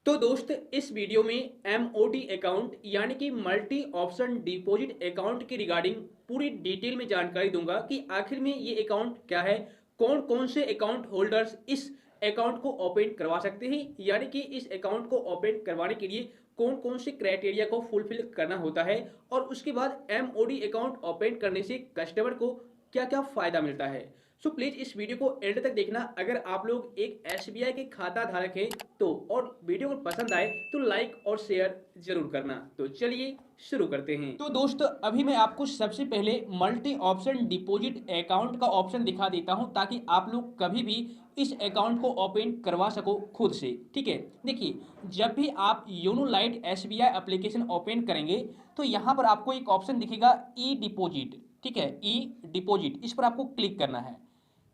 तो दोस्त इस वीडियो में एमओडी अकाउंट यानी कि मल्टी ऑप्शन डिपॉजिट अकाउंट की रिगार्डिंग पूरी डिटेल में जानकारी दूंगा कि आखिर में ये अकाउंट क्या है, कौन कौन से अकाउंट होल्डर्स इस अकाउंट को ओपन करवा सकते हैं, यानी कि इस अकाउंट को ओपन करवाने के लिए कौन कौन से क्राइटेरिया को फुलफिल करना होता है और उसके बाद एमओडी अकाउंट ओपन करने से कस्टमर को क्या क्या फायदा मिलता है। सो प्लीज इस वीडियो को एंड तक देखना। अगर आप लोग एक एसबीआई के खाता धारक हैं तो और वीडियो को पसंद आए तो लाइक और शेयर जरूर करना। तो चलिए शुरू करते हैं। तो दोस्त अभी मैं आपको सबसे पहले मल्टी ऑप्शन डिपॉजिट अकाउंट का ऑप्शन दिखा देता हूं ताकि आप लोग कभी भी इस अकाउंट को ओपन करवा सको खुद से। ठीक है, देखिए जब भी आप YONO light SBI application open करेंगे तो यहां पर आपको एक ऑप्शन दिखेगा ई डिपॉजिट। ठीक है, ई डिपॉजिट, इस पर आपको क्लिक करना है।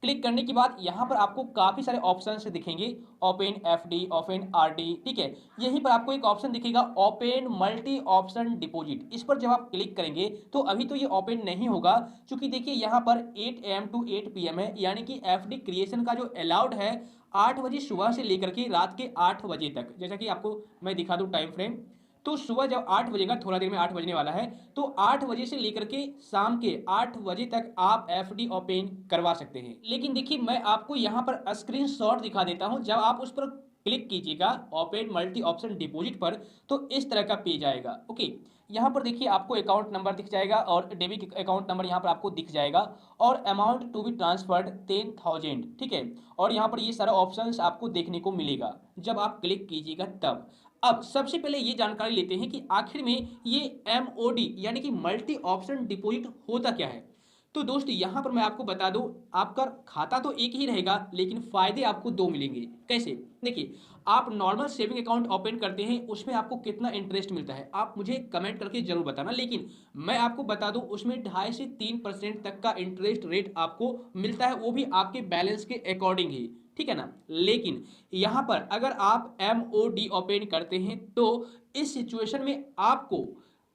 क्लिक करने के बाद यहाँ पर आपको काफी सारे ऑप्शंस दिखेंगे, ओपन एफडी, ओपन आरडी। ठीक है, यहीं पर आपको एक ऑप्शन दिखेगा ओपन मल्टी ऑप्शन डिपॉजिट। इस पर जब आप क्लिक करेंगे तो अभी तो ये ओपन नहीं होगा, क्योंकि देखिए यहाँ पर 8 AM टू 8 PM है, यानी कि एफडी क्रिएशन का जो अलाउड है 8 बजे सुबह से लेकर के रात के 8 बजे तक। जैसा कि आपको मैं दिखा दूं टाइम फ्रेम, तो सुबह जब 8 बजेगा, थोड़ा देर में 8 बजने वाला है, तो 8 बजे से लेकर के शाम के 8 बजे तक आप एफडी ओपन करवा सकते हैं। लेकिन देखिए मैं आपको यहां पर स्क्रीनशॉट दिखा देता हूं। जब आप उस पर क्लिक कीजिएगा ओपन मल्टी ऑप्शन डिपॉजिट पर तो इस तरह का पेज आएगा। ओके, यहां पर देखिए आपको अकाउंट नंबर दिख जाएगा और डेबिट अकाउंट नंबर यहां पर आपको दिख जाएगा और अमाउंट टू बी ट्रांसफर्ड 10,000। ठीक है, और यहां पर ये सारा ऑप्शंस आपको देखने को मिलेगा जब आप क्लिक कीजिएगा तब। अब सबसे पहले ये जानकारी लेते हैं कि आखिर में ये एमओडी यानी कि मल्टी ऑप्शन डिपॉजिट होता क्या है। तो दोस्त यहां पर मैं आपको बता दूं, आपका खाता तो एक ही रहेगा लेकिन फायदे आपको दो मिलेंगे। कैसे? देखिए, आप नॉर्मल सेविंग अकाउंट ओपन करते हैं उसमें आपको कितना इंटरेस्ट मिलता है आप मुझे कमेंट करके जरूर बताना, लेकिन मैं आपको बता दूं उसमें 2.5 से 3% तक का इंटरेस्ट रेट आपको मिलता है, वो भी आपके बैलेंस के अकॉर्डिंग ही। ठीक है ना, लेकिन यहां पर अगर आप एमओडी ओपन करते हैं तो इस सिचुएशन में आपको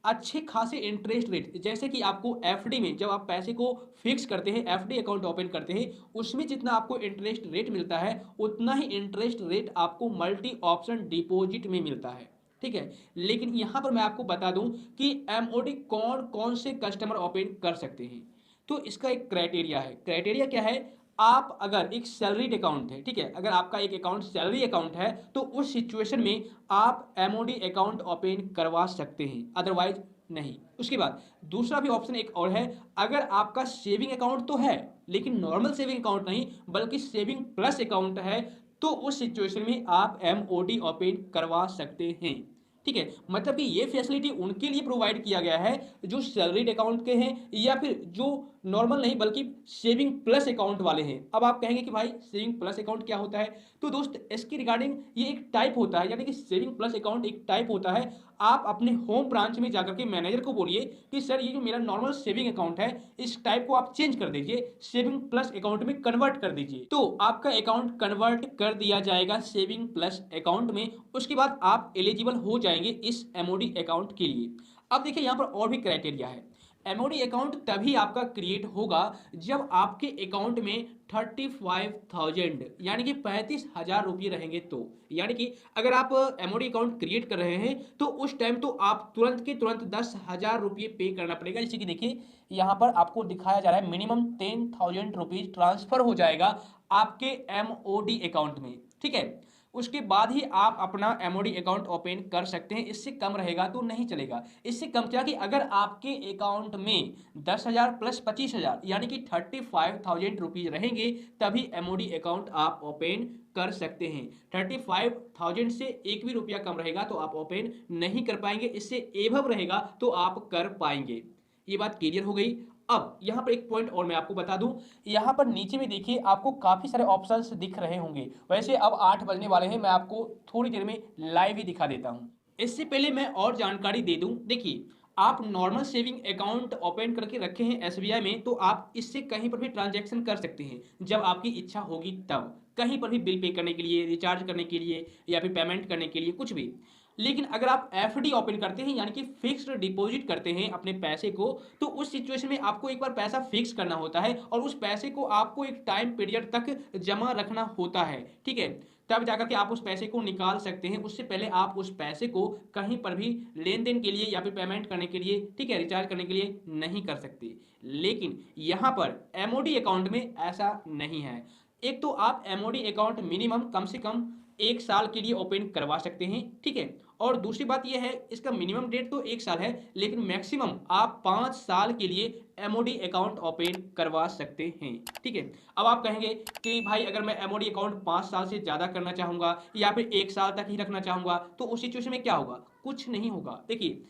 अच्छे खासे इंटरेस्ट रेट, जैसे कि आपको एफडी में जब आप पैसे को फिक्स करते हैं, एफडी अकाउंट ओपन करते हैं, उसमें जितना आपको इंटरेस्ट रेट मिलता है उतना ही इंटरेस्ट रेट आपको मल्टी ऑप्शन डिपॉजिट में मिलता है। ठीक है, लेकिन यहां पर मैं आपको बता दूं कि एमओडी कौन कौन से कस्टमर ओपन कर सकते हैं। तो इसका एक क्राइटेरिया है। क्राइटेरिया क्या है? आप अगर एक सैलरीड अकाउंट है, ठीक है, अगर आपका एक अकाउंट सैलरी अकाउंट है तो उस सिचुएशन में आप एमओडी अकाउंट ओपन करवा सकते हैं, अदरवाइज नहीं। उसके बाद दूसरा भी ऑप्शन एक और है, अगर आपका सेविंग अकाउंट तो है लेकिन नॉर्मल सेविंग अकाउंट नहीं बल्कि सेविंग प्लस अकाउंट है, तो उस सिचुएशन में आप एमओडी ओपन करवा सकते हैं। ठीक है, मतलब कि ये फैसिलिटी उनके लिए प्रोवाइड किया गया है जो सैलरीड अकाउंट के हैं या फिर जो नॉर्मल नहीं बल्कि सेविंग प्लस अकाउंट वाले हैं। अब आप कहेंगे कि भाई सेविंग प्लस अकाउंट क्या होता है, तो दोस्त इसकी रिगार्डिंग ये एक टाइप होता है, यानी कि सेविंग प्लस अकाउंट एक टाइप होता है। आप अपने होम ब्रांच में जाकर के मैनेजर को बोलिए कि सर ये जो मेरा नॉर्मल सेविंग अकाउंट है इस टाइप को आप चेंज कर दीजिए, सेविंग प्लस अकाउंट में कन्वर्ट कर दीजिए, तो आपका अकाउंट कन्वर्ट कर दिया जाएगा सेविंग प्लस अकाउंट में। उसके बाद आप एलिजिबल हो जाएंगे इस एमओडी अकाउंट के लिए। अब देखिए यहां पर और भी क्राइटेरिया है। एमओडी अकाउंट तभी आपका क्रिएट होगा जब आपके अकाउंट में 35,000 यानी कि 35,000 रुपये रहेंगे। तो यानी कि अगर आप एमओडी अकाउंट क्रिएट कर रहे हैं तो उस टाइम तो आप तुरंत के तुरंत 10,000 रुपये पे करना पड़ेगा। जैसे कि देखिए यहाँ पर आपको दिखाया जा रहा है मिनिमम 10,000 रुपीज ट्रांसफर हो जाएगा आपके एमओडी अकाउंट में। ठीक है, उसके बाद ही आप अपना एमओडी अकाउंट ओपन कर सकते हैं, इससे कम रहेगा तो नहीं चलेगा। इससे कम क्या कि अगर आपके अकाउंट में 10,000 प्लस 25,000 यानी कि 35,000 रुपीज रहेंगे तभी एमओडी अकाउंट आप ओपन कर सकते हैं। 35,000 से एक भी रुपया कम रहेगा तो आप ओपन नहीं कर पाएंगे, इससे एभव रहेगा तो आप कर पाएंगे। ये बात क्लियर हो गई। अब यहां पर एक पॉइंट और मैं आपको बता दूं, यहां पर नीचे में देखिए आपको काफी सारे ऑप्शंस दिख रहे होंगे। वैसे अब 8 बजने वाले हैं, मैं आपको थोड़ी देर में लाइव ही दिखा देता हूं। इससे पहले मैं और जानकारी दे दूं, देखिए आप नॉर्मल सेविंग अकाउंट ओपन करके रखे हैं एसबीआई में तो आप इससे कहीं पर भी ट्रांजैक्शन कर सकते हैं जब आपकी इच्छा होगी तब, कहीं पर भी बिल पे करने के लिए, रिचार्ज करने के लिए या फिर पेमेंट करने के लिए, कुछ भी। लेकिन अगर आप एफडी ओपन करते हैं यानी कि फिक्स्ड डिपॉजिट करते हैं अपने पैसे को, तो उस सिचुएशन में आपको एक बार पैसा फिक्स करना होता है और उस पैसे को आपको एक टाइम पीरियड तक जमा रखना होता है। ठीक है, तब जाकर के आप उस पैसे को निकाल सकते हैं। उससे पहले आप उस पैसे को कहीं पर भी लेन देन के लिए या फिर पेमेंट करने के लिए, ठीक है, रिचार्ज करने के लिए नहीं कर सकते। लेकिन यहाँ पर एमओडी अकाउंट में ऐसा नहीं है। एक तो आप एमओडी अकाउंट मिनिमम कम से कम 1 साल के लिए ओपन करवा सकते हैं, ठीक है। और दूसरी बात यह है, इसका मिनिमम डेट तो 1 साल है, लेकिन मैक्सिमम आप 5 साल के लिए एमओडी अकाउंट ओपन करवा सकते हैं, ठीक है। अब आप कहेंगे कि भाई अगर मैं एमओडी अकाउंट 5 साल से ज़्यादा करना चाहूँगा या फिर 1 साल तक ही रखना चाहूँगा तो उस सिचुएशन में क्या होगा? कुछ नहीं होगा। देखिए,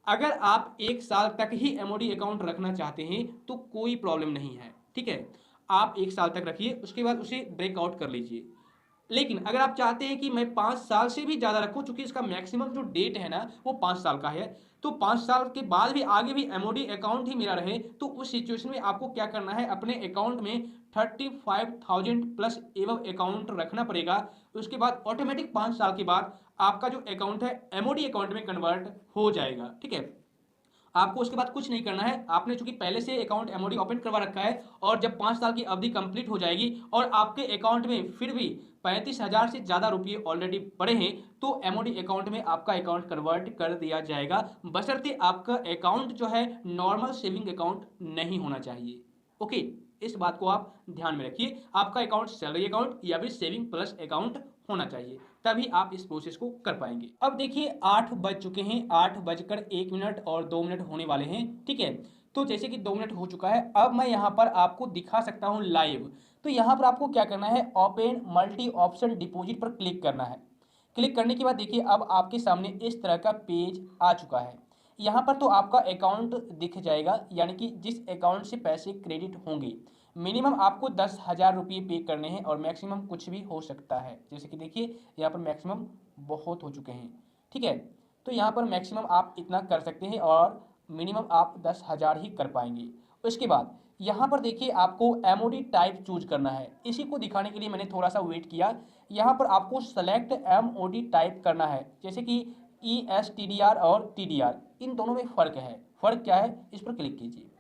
अगर आप 1 साल तक ही एमओडी अकाउंट रखना चाहते हैं तो कोई प्रॉब्लम नहीं है, ठीक है। आप 1 साल तक रखिए, उसके बाद उसे ब्रेकआउट कर लीजिए। लेकिन अगर आप चाहते हैं कि मैं 5 साल से भी ज़्यादा रखूं, चूंकि इसका मैक्सिमम जो डेट है ना वो 5 साल का है, तो 5 साल के बाद भी आगे भी एमओडी अकाउंट ही मेरा रहे, तो उस सिचुएशन में आपको क्या करना है, अपने अकाउंट में 35,000 प्लस एवं अकाउंट रखना पड़ेगा। उसके बाद ऑटोमेटिक 5 साल के बाद आपका जो अकाउंट है एमओडी अकाउंट में कन्वर्ट हो जाएगा, ठीक है। आपको उसके बाद कुछ नहीं करना है। आपने चूंकि पहले से अकाउंट एमओडी ओपन करवा रखा है और जब 5 साल की अवधि कंप्लीट हो जाएगी और आपके अकाउंट में फिर भी 35,000 से ज़्यादा रुपये ऑलरेडी पड़े हैं तो एमओडी अकाउंट में आपका अकाउंट कन्वर्ट कर दिया जाएगा, बशर्ते आपका अकाउंट जो है नॉर्मल सेविंग अकाउंट नहीं होना चाहिए। ओके, इस बात को आप ध्यान में रखिए। आपका अकाउंट सैलरी अकाउंट या फिर सेविंग प्लस अकाउंट होना चाहिए, तभी आप इस प्रोसेस को कर पाएंगे। अब देखिए 8 बज चुके हैं, 8 बजकर 1 मिनट और 2 मिनट होने वाले हैं, ठीक है। तो जैसे कि 2 मिनट हो चुका है, अब मैं यहाँ पर आपको दिखा सकता हूँ लाइव। तो यहाँ पर आपको क्या करना है, ओपन मल्टी ऑप्शन डिपॉजिट पर क्लिक करना है। क्लिक करने के बाद देखिए अब आपके सामने इस तरह का पेज आ चुका है। यहाँ पर तो आपका अकाउंट दिख जाएगा, यानी कि जिस अकाउंट से पैसे क्रेडिट होंगे। मिनिमम आपको 10,000 रुपये पे करने हैं और मैक्सिमम कुछ भी हो सकता है। जैसे कि देखिए यहाँ पर मैक्सिमम बहुत हो चुके हैं, ठीक है। तो यहाँ पर मैक्सिमम आप इतना कर सकते हैं और मिनिमम आप 10,000 ही कर पाएंगे। उसके बाद यहाँ पर देखिए आपको एमओडी टाइप चूज करना है। इसी को दिखाने के लिए मैंने थोड़ा सा वेट किया। यहाँ पर आपको सेलेक्ट एमओडी टाइप करना है, जैसे कि ESTDR और TDR, इन दोनों में फ़र्क है। फ़र्क क्या है, इस पर क्लिक कीजिए।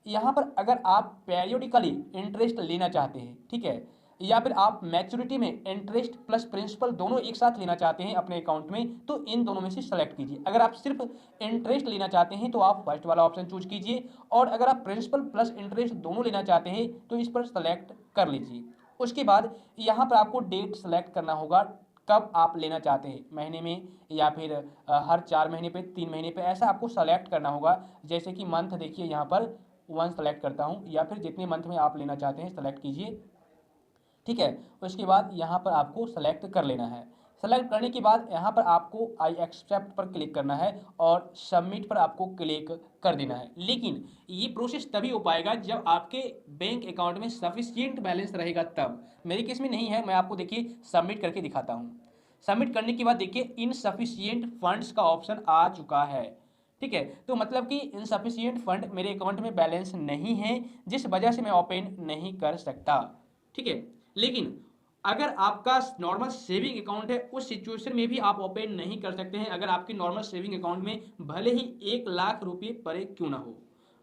यहाँ पर अगर आप पेरियोडिकली इंटरेस्ट लेना चाहते हैं, ठीक है, या फिर आप मैच्योरिटी में इंटरेस्ट प्लस प्रिंसिपल दोनों एक साथ लेना चाहते हैं अपने अकाउंट में, तो इन दोनों में से सेलेक्ट कीजिए। अगर आप सिर्फ इंटरेस्ट लेना चाहते हैं तो आप फर्स्ट वाला ऑप्शन चूज कीजिए, और अगर आप प्रिंसिपल प्लस इंटरेस्ट दोनों लेना चाहते हैं तो इस पर सेलेक्ट कर लीजिए। उसके बाद यहाँ पर आपको डेट सेलेक्ट करना होगा, कब आप लेना चाहते हैं, महीने में या फिर हर 4 महीने पे, 3 महीने पे, ऐसा आपको सेलेक्ट करना होगा। जैसे कि मंथ देखिए यहाँ पर 1 सेलेक्ट करता हूँ, या फिर जितने मंथ में आप लेना चाहते हैं सेलेक्ट कीजिए, ठीक है। उसके बाद यहाँ पर आपको सेलेक्ट कर लेना है। सेलेक्ट करने के बाद यहाँ पर आपको आई एक्सेप्ट पर क्लिक करना है और सबमिट पर आपको क्लिक कर देना है। लेकिन ये प्रोसेस तभी हो पाएगा जब आपके बैंक अकाउंट में सफिशियंट बैलेंस रहेगा तब। मेरे केस में नहीं है, मैं आपको देखिए सबमिट करके दिखाता हूँ। सबमिट करने के बाद देखिए इनसफिशियंट फंड्स का ऑप्शन आ चुका है, ठीक है। तो मतलब कि इनसफिशियंट फंड मेरे अकाउंट में बैलेंस नहीं है, जिस वजह से मैं ओपन नहीं कर सकता, ठीक है। लेकिन अगर आपका नॉर्मल सेविंग अकाउंट है उस सिचुएशन में भी आप ओपन नहीं कर सकते हैं। अगर आपके नॉर्मल सेविंग अकाउंट में भले ही 1 लाख रुपये पड़े क्यों ना हो,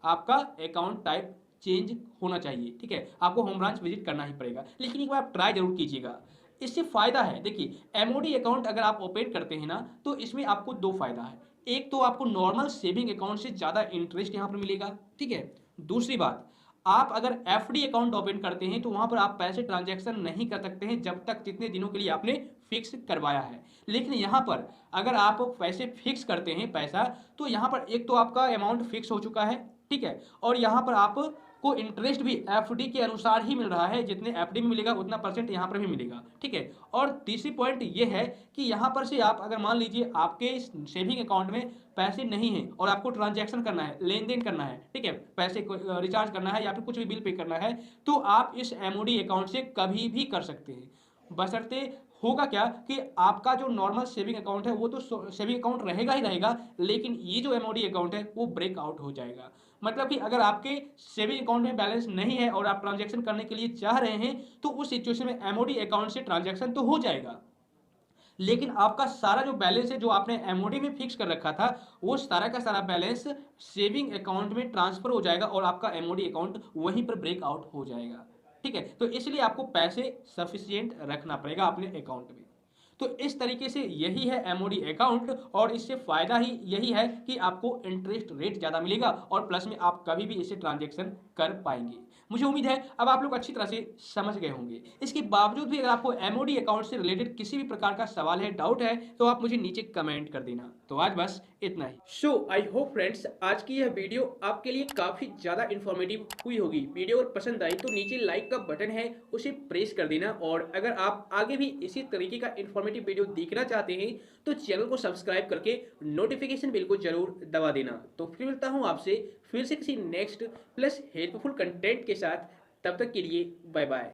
आपका अकाउंट टाइप चेंज होना चाहिए, ठीक है। आपको होम ब्रांच विजिट करना ही पड़ेगा, लेकिन एक बार आप ट्राई जरूर कीजिएगा। इससे फायदा है, देखिए एमओडी अकाउंट अगर आप ओपन करते हैं ना तो इसमें आपको 2 फायदा है। एक तो आपको नॉर्मल सेविंग अकाउंट से ज़्यादा इंटरेस्ट यहाँ पर मिलेगा, ठीक है। दूसरी बात, आप अगर एफडी अकाउंट ओपन करते हैं तो वहां पर आप पैसे ट्रांजैक्शन नहीं कर सकते हैं जब तक जितने दिनों के लिए आपने फिक्स करवाया है। लेकिन यहाँ पर अगर आप पैसे फिक्स करते हैं पैसा, तो यहाँ पर एक तो आपका अमाउंट फिक्स हो चुका है, ठीक है, और यहाँ पर आपको इंटरेस्ट भी एफडी के अनुसार ही मिल रहा है। जितने एफडी में मिलेगा उतना परसेंट यहाँ पर भी मिलेगा, ठीक है। और तीसरी पॉइंट ये है कि यहाँ पर से आप अगर मान लीजिए आपके सेविंग अकाउंट में पैसे नहीं है और आपको ट्रांजैक्शन करना है, लेन देन करना है, ठीक है, पैसे को रिचार्ज करना है या फिर कुछ भी बिल पे करना है, तो आप इस एमओडी अकाउंट से कभी भी कर सकते हैं। बशर्ते होगा क्या कि आपका जो नॉर्मल सेविंग अकाउंट है वो तो सेविंग अकाउंट रहेगा ही रहेगा, लेकिन ये जो एमओडी अकाउंट है वो ब्रेकआउट हो जाएगा। मतलब कि अगर आपके सेविंग अकाउंट में बैलेंस नहीं है और आप ट्रांजैक्शन करने के लिए चाह रहे हैं तो उस सिचुएशन में एमओडी अकाउंट से ट्रांजैक्शन तो हो जाएगा, लेकिन आपका सारा जो बैलेंस है जो आपने एमओडी में फिक्स कर रखा था वो सारा का सारा बैलेंस सेविंग अकाउंट में ट्रांसफर हो जाएगा और आपका एमओडी अकाउंट वहीं पर ब्रेकआउट हो जाएगा, ठीक है। तो इसलिए आपको पैसे सफिशिएंट रखना पड़ेगा अपने अकाउंट में। तो इस तरीके से यही है एमओडी अकाउंट, और इससे फ़ायदा ही यही है कि आपको इंटरेस्ट रेट ज़्यादा मिलेगा और प्लस में आप कभी भी इसे ट्रांजेक्शन कर पाएंगे। मुझे उम्मीद है अब आप लोग अच्छी तरह से समझ गए होंगे। इसके बावजूद भी अगर आपको एमओडी अकाउंट से रिलेटेड किसी भी प्रकार का सवाल है, डाउट है, तो आप मुझे नीचे कमेंट कर देना। तो आज बस इतना ही। सो आई होप फ्रेंड्स आज की यह वीडियो आपके लिए काफ़ी ज़्यादा इन्फॉर्मेटिव हुई होगी। वीडियो अगर पसंद आई तो नीचे लाइक का बटन है उसे प्रेस कर देना, और अगर आप आगे भी इसी तरीके का इन्फॉर्मेटिव वीडियो देखना चाहते हैं तो चैनल को सब्सक्राइब करके नोटिफिकेशन बिल को जरूर दबा देना। तो फिर मिलता हूँ आपसे फिर से किसी नेक्स्ट प्लस हेल्पफुल कंटेंट के साथ। तब तक के लिए बाय बाय।